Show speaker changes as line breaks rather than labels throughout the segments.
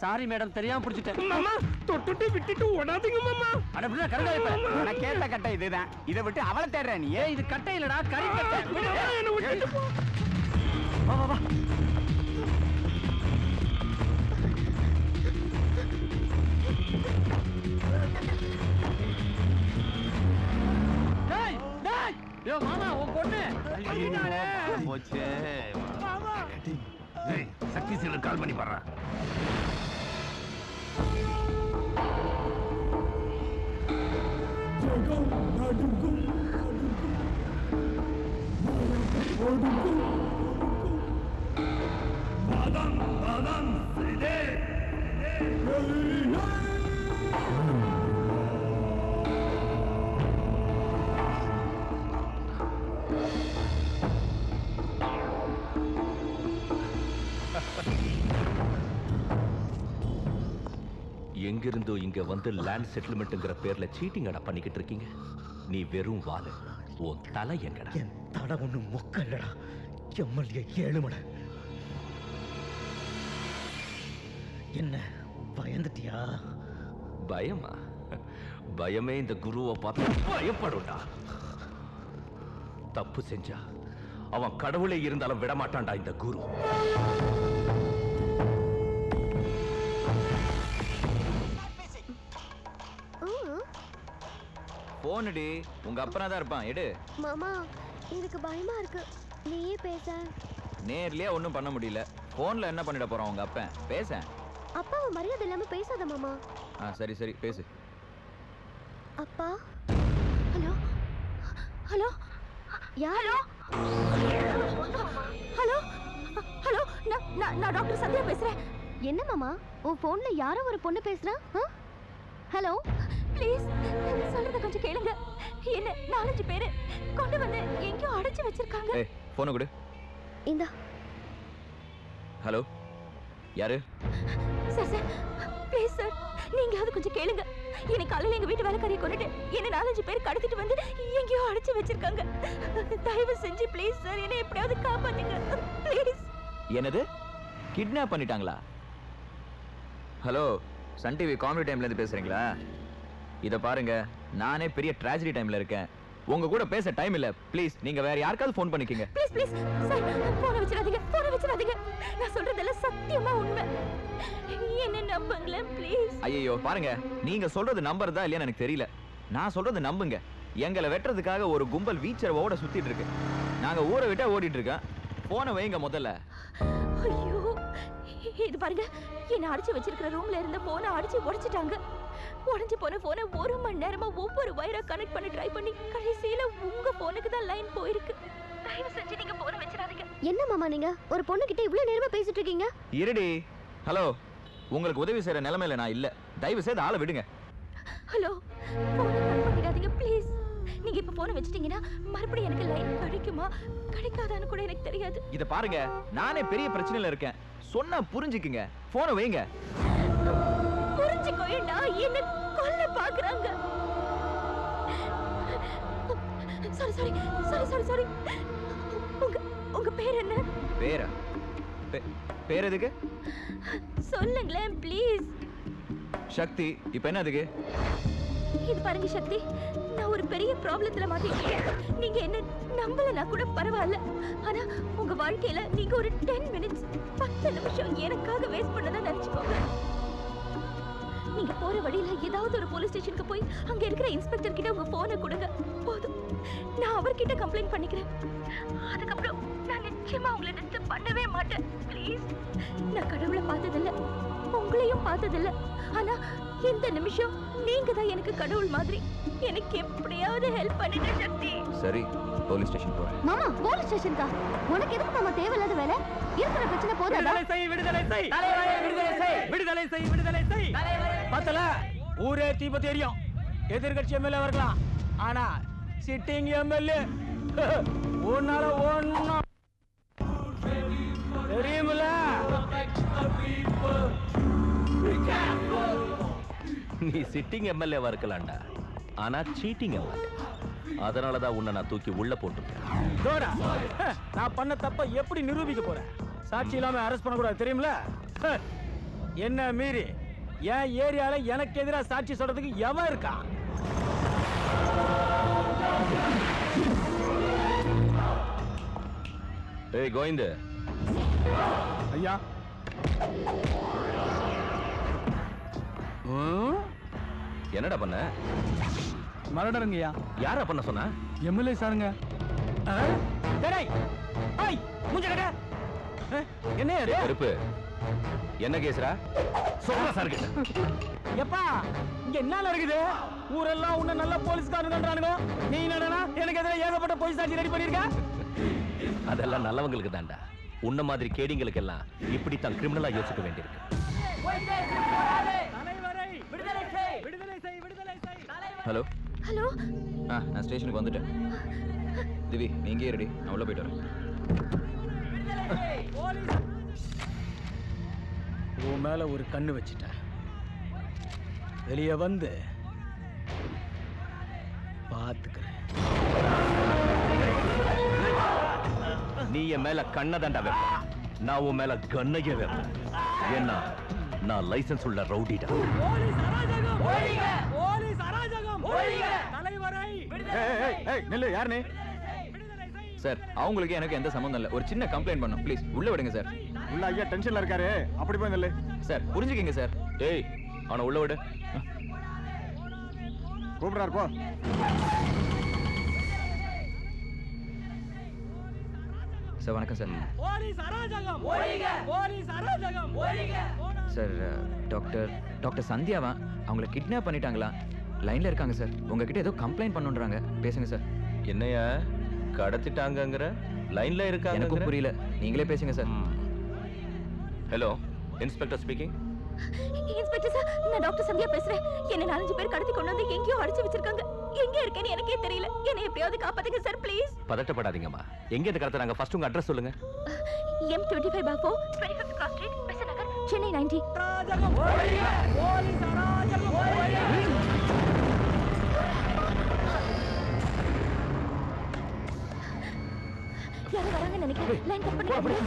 Sorry madam, தெரியாம புடிச்சிட்டேன்.
மாமா தொட்டுட்டு விட்டுட்டு ஓடாதீங்க மாமா.
அட புள்ள கரங்க இப்ப.
நான் கேட்ட கட்டை இதுதான். இத விட்டு அவளை தேடுற நீ.
ஏய் இது கட்டை இல்லடா, கறி கட்டை.
என்ன விட்டுட்டு போ.
வா வா வா. டேய் டேய். யோ மாமா உன் பொண்ணு.
போச்சே.
மாமா.
ஏய் சக்தி சீல கால் பண்ணி பாறா. எங்கிருந்தோ இங்க வந்து லேண்ட் செட்டில்மெண்ட்ங்கிற பேர்ல சீட்டிங் அட பண்ணிக்கிட்டு இருக்கீங்க. நீ வெறும் வாலு. உன் தலை எங்கடா?
என் தலை ஒண்ணு மொக்கல்லடா. எம்எல்ஏ ஏழுமலை. என்ன பயந்துட்டியா?
பயமா? பயமே இந்த குருவை பார்த்து பயப்படும்டா. தப்பு செஞ்சா அவன் கடவுளே இருந்தாலும் விடமாட்டான்டா இந்த குரு.
போனுடி, உங்க அப்பனா தான் இருப்பான். எடு.
மாமா எனக்கு பயமா இருக்கு, நீயே பேச.
நேர்லயே ஒண்ணும் பண்ண முடியல. போன்ல என்ன பண்ணிட போறான் உங்க அப்பன்? பேச.
அப்பாவை மரியாதை இல்லாம பேசாத மாமா.
சரி சரி பேசு.
அப்பா. ஹலோ ஹலோ யாரோ? ஹலோ ஹலோ நான் டாக்டர் சந்தியா பேசுறேன். என்ன மாமா உன் போன்ல யாரோ ஒரு பொண்ணு பேசுறா? ஹலோ ப்ளீஸ் சொல்றத கொஞ்சம் கேளுங்க. என்ன 4-5 பேரு கொண்டு வந்து எங்கேயோ அடைச்சு வச்சிருக்காங்க.
ஏய் போனை கொடு.
இந்தா.
ஹலோ யாரு?
சார் சார் ப்ளீஸ் சார் நீங்க அது கொஞ்சம் கேளுங்க. எனக்கு காலையில எங்க வீட்டு வேலைக்காரியை கொண்டுட்டு என்ன 4-5 பேர் கடத்திட்டு வந்து எங்கேயோ அடைச்சு வச்சிருக்காங்க. தயவு செஞ்சு ப்ளீஸ் சார் என்ன எப்படியாவது காப்பாத்துங்க ப்ளீஸ்.
என்னது? கிட்னாப் பண்ணிட்டாங்களா? ஹலோ சன் டிவி காமெடி டைம்ல இருந்து பேசுறீங்களா? இத பாருங்க, நானே பெரிய ட்ராஜடி டைம்ல இருக்கேன். உங்க கூட பேச டைம் இல்ல. ப்ளீஸ் நீங்க வேற யாருக்காவது ஃபோன் பண்ணிக்கங்க.
ப்ளீஸ் ப்ளீஸ் சார் போன வச்சிராதீங்க. நான் சொல்றதெல்லாம் சத்தியமா உண்மை. என்ன நம்புங்களே ப்ளீஸ்.
ஐயோ பாருங்க, நீங்க சொல்றது நம்பர் தான் இல்லையா எனக்கு தெரியல. நான் சொல்றது நம்புங்க. எங்களை வெட்டுறதுக்காக ஒரு கும்பல் வீச்சர் ஓட சுத்திட்டு இருக்கு. நாங்க ஊரை விட்டா ஓடிட்டு இருக்கோம். போனை வைங்க முதல்ல.
ஐயோ இது பாருங்க, என்ன அடிச்சு வச்சிருக்கிற ரூம்ல இருந்த போனை அடிச்சு உடைச்சிட்டாங்க. உடைஞ்சு போன போனை 1 மணி நேரமா ஒவ்வொரு வயரா கனெக்ட் பண்ணி ட்ரை பண்ணி கடைசியில உங்க போனுக்கு தான் லைன் போயிருக்கு. தயவு செஞ்சு நீங்க போன வச்சிராதீங்க. என்ன மாமா நீங்க ஒரு பொண்ணு கிட்ட இவ்வளவு நேரமா பேசிட்டு இருக்கீங்க?
இருடி. ஹலோ உங்களுக்கு உதவி செய்யற நிலைமையில நான் இல்ல. தயவு செய்து ஆளை விடுங்க.
ஹலோ போனை கட் பண்ணிடாதீங்க ப்ளீஸ். நீங்க இப்ப போனை வச்சிட்டீங்கன்னா மறுபடியும் எனக்கு லைன் கிடைக்குமா கிடைக்காதான்னு கூட எனக்கு தெரியாது.
இத பாருங்க, நானே பெரிய பிரச்சனையில இருக்கேன். சொன்னா புரிஞ்சுக்குங்க. போனை வைங்க.
புரிஞ்சுக்கோயேண்டா, என்ன கொல்ல பாக்குறாங்க. சாரி உங்க பேர் என்ன?
பேரா? பேர் எதுக்கு?
சொல்லுங்களேன் ப்ளீஸ்.
சக்தி. இப்ப என்ன அதுக்கு?
இது பாருங்க சக்தி, நான் ஒரு பெரிய ப்ராப்ளத்துல மாட்டிக்கிட்டேன். நீங்க என்ன நம்பலனா கூட பரவாயில்ல. ஆனா உங்க வாழ்க்கையில நீங்க ஒரு 10 மினிட்ஸ் 10 நிமிஷம் எனக்காக வேஸ்ட் பண்ணதா நினைச்சுக்கோங்க. நீங்க போற வழியில ஏதாவது ஒரு போலீஸ் ஸ்டேஷனுக்கு போய் அங்க இருக்கிற இன்ஸ்பெக்டர் கிட்ட உங்க போனை கொடுங்க. போதும், நான் அவர்கிட்ட கம்ப்ளைண்ட் பண்ணிக்கிறேன். அதுக்கப்புறம் நான் நிச்சயமா உங்களை டிஸ்டர்ப் பண்ணவே மாட்டேன் ப்ளீஸ். நான் கடவுளை பார்த்ததில்ல, உங்களையும் பார்த்ததில்ல. ஆனா இந்த நிமிஷம் நீங்க தான் எனக்கு கடவுள் மாதிரி. எனக்கு எப்படியாவது ஹெல்ப் பண்ணுங்க சக்தி.
சரி போலீஸ் ஸ்டேஷன் போறேன்.
மாமா போலீஸ் ஸ்டேஷன் தான் உனக்கு எதுக்கு மாமா தேவையில்லாத வேலை? இருக்கிற பிரச்சனை போதாதா?
விடுதலை செய் தலைவரே, விடுதலை செய்.
பத்தல ஊரே தீபத்தி எரியும். எதிர்கட்சி எம்எல்ஏ வரலாம், ஆனா சிட்டிங் எம்எல்ஏ உன்னால ஒண்ணும் தெரியுமில்ல.
நீ சிட்டிங் எம்எல்ஏவா இருக்கலாம்டா, ஆனா சீட்டிங் அதனாலதான் உன்னை நான் தூக்கி உள்ள போட்டிருக்கேன்.
தோடா, நான் பண்ண தப்ப எப்படி நிரூபிக்க போறேன்? சாட்சி இல்லாம அரெஸ்ட் பண்ணக்கூடாது தெரியுமில? என்ன மீறி என் ஏரியால எனக்கு எதிராக சாட்சி சொல்றதுக்கு எவன் இருக்கா?
ஏய் கோவிந்த்.
ஐயா.
என்னடா பண்ண?
மரடருங்கய்யா.
யாரா பண்ண சொன்ன?
எம்எல்ஏ சாருங்க. டேய் ஐய் மூஞ்ச கட்ட. என்ன இது?
கருப்பு. என்ன கேஸ்ரா? சொல்றா சார் கிட்ட.
எப்பா இங்க என்ன இருக்குது? ஊரெல்லாம் உன்ன நல்ல போலீஸ்காரங்கன்றானுங்க. நீ என்னடா எனக்கு எதிரே ஏகப்பட்ட போலீஸ் சாட்சி ரெடி பண்ணிருக்க?
அதெல்லாம் நல்லவங்களுக்கு தான்டா. உன்ன மாதிரி கேடிங்களுக்கு எல்லாம் இப்படி தான் கிரிமினலா யோசிக்க வேண்டியிருக்கு.
Hello
hello.
நான் ஸ்டேஷனுக்கு வந்துட்டேன். திவி நீங்க ரெடி, நான் உள்ள போயிட்டு வரேன்.
உன் மேல ஒரு கண்ணு வச்சுட்டேன். வெளியே வந்து பார்த்துக்கிறேன்.
நீ என் மேல கண்ண தாண்டா வைப்ப. நான் உன் மேல கண்ணையே வைப்பேன். ஏன்னா நான் லைசன்ஸ் உள்ள ரவுடிடா.
சார் அவங்களுக்கு எனக்கு எந்த சம்பந்தம் இல்லை. ஒரு சின்ன கம்ப்ளைண்ட் பண்ணும். ப்ளீஸ் உள்ள விடுங்க சார்.
உள்ள ஐயா டென்ஷன்ல இருக்காரு. அப்படி போய் நில்லு
சார். புரிஞ்சுக்கங்க சார்.
ஏய் அவனை உள்ள விடு.
கூப்பிடாரு போ.
சார் வணக்கம் சார். சார் டாக்டர் சந்தியாவா அவங்கள கிட்னாப் பண்ணிட்டாங்களா? லைன்ல இருக்காங்க சார். உங்ககிட்ட ஏதோ கம்ப்ளைண்ட் பண்ணுன்றாங்க. பேசுங்க சார்.
என்னையா கடத்திட்டாங்கங்கற? லைன்ல இருக்காங்க.
எனக்கு புரியல. நீங்களே பேசுங்க sir.
Hello inspector speaking.
Inspector sir, நான் டாக்டர் சந்தியா பேசுறேன். என்ன 4-5 பேர் கடத்தி கொண்டு வந்து எங்கேயோ அடைச்சு வச்சிருக்காங்க. எங்க இருக்கேன்னு எனக்கே தெரியல. என்னை எப்படியாவது காப்பாத்துங்க சார் ப்ளீஸ்.
பதட்டப்படாதீங்கம்மா. எங்க இருந்து கடத்துறாங்க? ஃபர்ஸ்ட் உங்க அட்ரஸ் சொல்லுங்க.
M25/4 25th Cross Street, Besant Nagar, Chennai 90. யாரும் வராங்கன்னு நினைக்கிறேன். லைன் கட் பண்ணி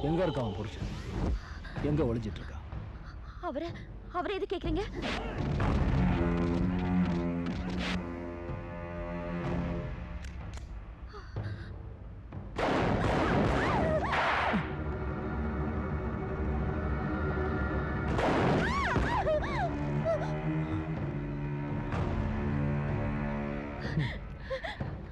எங்க இருக்கான் புருஷன்? எங்க ஒளிஞ்சிட்டு இருக்கா?
அவரை எது கேக்குறீங்க?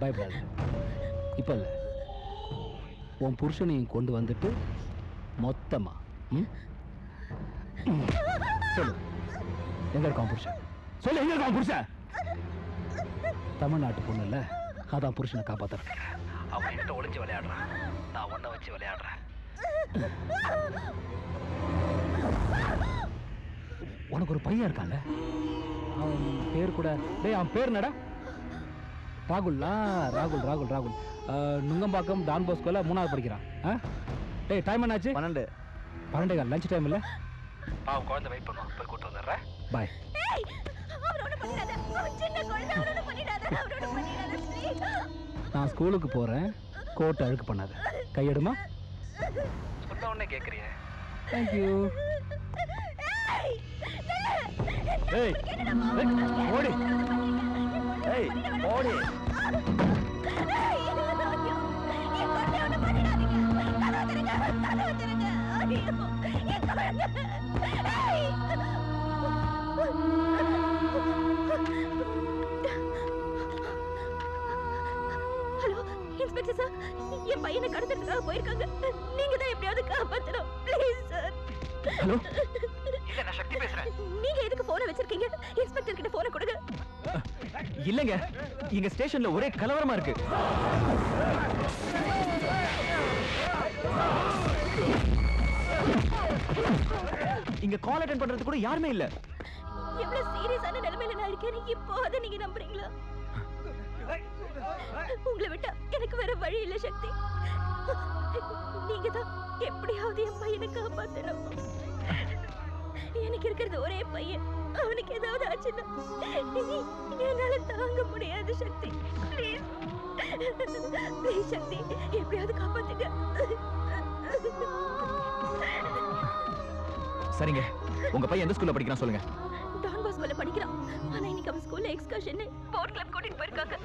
பயப்படாத. இப்ப இல்ல, உன் புருஷனையும் கொண்டு வந்துட்டு மொத்தமா சொல்லு. எங்க இருக்கான் புருஷன்? சொல்லு, எங்க இருக்கான் புருஷன்? தமிழ்நாட்டு பொண்ணு இல்ல, அதான் புருஷனை காப்பாத்துறேன். அவன் என்கிட்ட ஒளிஞ்சு விளையாடுறான். நான் ஒன்ன வச்சு விளையாடுறேன். உனக்கு ஒரு பையன் இருக்கான்ல, அவன் பேர் கூட, டேய் அவன் பேர் என்னடா? ராகுல்லா? ராகுல் ராகுல் ராகுல் நுங்கம்பாக்கம் டான் போஸ்கோல 3வது படிக்கிறான். டேய் டைம் என்னாச்சு? 12. 12 லஞ்ச் டைம் இல்ல? பாவம் குழந்தை வெயிட் பண்ணுவான். போய் கூட்டி வந்துடுறேன். பாய். நான் ஸ்கூலுக்கு போறேன். கோட் அழுக்கு பண்ணாத. கையெடுமா. சொன்ன உடனே கேக்குறியே. Thank you. ஏய் ஓடி. ஏய் ஓடி.
ஹலோ இன்ஸ்பெக்டர் சார், என் பையனை கடத்துறதுக்காக போயிருக்காங்க. நீங்க தான் எப்படியாவது காப்பாத்தணும் ப்ளீஸ் சார்.
ஹலோ,
இல்ல நான் சக்தி பேசுறேன்.
நீங்க எதுக்கு போனை வச்சிருக்கீங்க? இன்ஸ்பெக்டர் கிட்ட போனை கொடுங்க.
இல்லங்க, இங்க ஸ்டேஷன்ல ஒரே கலவரமா இருக்கு. இங்க கால் அட்டெண்ட் பண்றது கூட யாருமே இல்ல.
எவ்வளவு சீரியஸான நிலைமையில நான் இருக்கேன்னு இப்போ அதை நீங்க நம்புறீங்களா? உங்களை விட்டா எனக்கு வேற வழி இல்ல சக்தி. நீங்க தான் எப்படியாவது என் பையனை காப்பாத்தணும். எனக்கு இருக்கிறது ஒரே பையன். அவனுக்கு ஏதாவது ஆச்சுன்னா என்னால தாங்க முடியாது சக்தி. ப்ளீஸ் ப்ளீஸ் சக்தி, எப்படியாவது காப்பாத்துங்க.
சரிங்க, உங்க பையன் எந்த ஸ்கூல்ல படிக்கிறான் சொல்லுங்க.
டான் பாஸ்கோல படிக்கிறான். ஆனா இன்னைக்கு அவன் ஸ்கூல்ல எக்ஸ்கர்ஷன் ஸ்போர்ட் கிளப் கூட்டிட்டு போயிருக்காங்க.